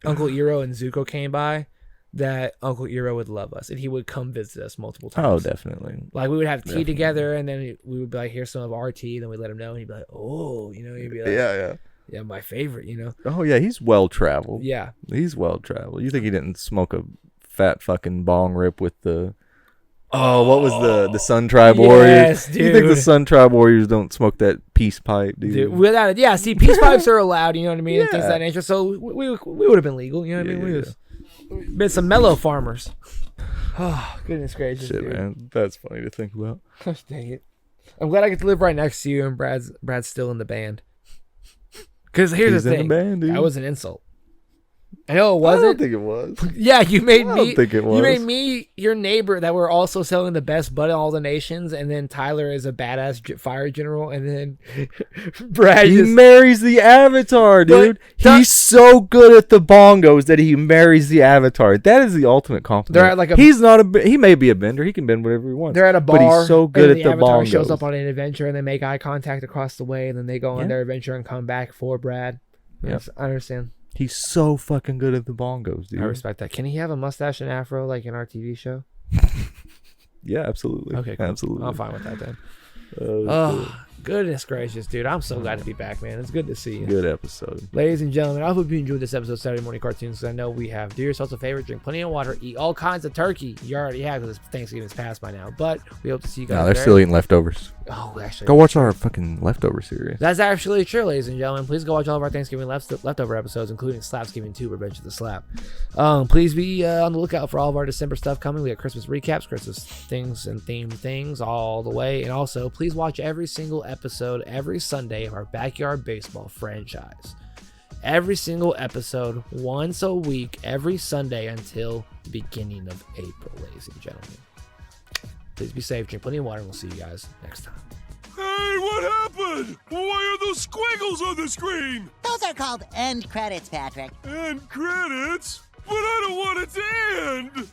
Uncle Eero and Zuko came by, that Uncle Eero would love us and he would come visit us multiple times. Oh, definitely. Like we would have tea together and then we would be like, here's some of our tea. Then we'd let him know and he'd be like, oh, you know, he'd be like, yeah, my favorite, you know. Oh, yeah, he's well-traveled. Yeah. He's well-traveled. You think he didn't smoke a fat fucking bong rip with the... Oh, what was the Sun Tribe Warriors? Dude. You think the Sun Tribe Warriors don't smoke that peace pipe, dude? Without it, yeah. See, peace pipes are allowed. You know what I mean, and things of that nature. So we would have been legal. You know what I mean? We've been some mellow farmers. Oh, goodness gracious, shit, dude. man. That's funny to think about. Gosh, dang it! I'm glad I get to live right next to you, and Brad's still in the band. Because here's the thing, in the band, dude. That was an insult. I know it wasn't. I don't think it was. Yeah, you made I don't think it was. You made me your neighbor that we're also selling the best bud in all the nations, and then Tyler is a badass fire general, and then Brad marries the Avatar, dude. He's so good at the bongos that he marries the Avatar. That is the ultimate compliment. They're at like he's not a. He may be a bender. He can bend whatever he wants. They're at a bar, but he's so good at the Avatar bongos. Shows up on an adventure, and they make eye contact across the way, and then they go on their adventure and come back for Brad. Yes, I understand. He's so fucking good at the bongos, dude. I respect that. Can he have a mustache and afro like in our TV show? Yeah, absolutely. Okay, cool. Absolutely. I'm fine with that then. Oh, goodness gracious, dude. I'm so glad to be back, man. It's good to see you. Good episode. Ladies and gentlemen, I hope you enjoyed this episode of Saturday Morning Cartoons, because I know we have. Do yourselves a favor, drink plenty of water, eat all kinds of turkey. You already have, because Thanksgiving's passed by now. But we hope to see you guys. No, they're still eating leftovers. Oh, actually. Go watch our fucking leftover series. That's actually true, ladies and gentlemen. Please go watch all of our Thanksgiving leftover episodes, including Slapsgiving 2, Revenge of the Slap. Please be on the lookout for all of our December stuff coming. We got Christmas recaps, Christmas things and themed things all the way. And also, please watch every single episode every Sunday of our Backyard Baseball franchise. Every single episode, once a week, every Sunday until the beginning of April, ladies and gentlemen. Please be safe, drink plenty of water, and we'll see you guys next time. Hey, what happened? Why are those squiggles on the screen? Those are called end credits, Patrick. End credits? But I don't want it to end!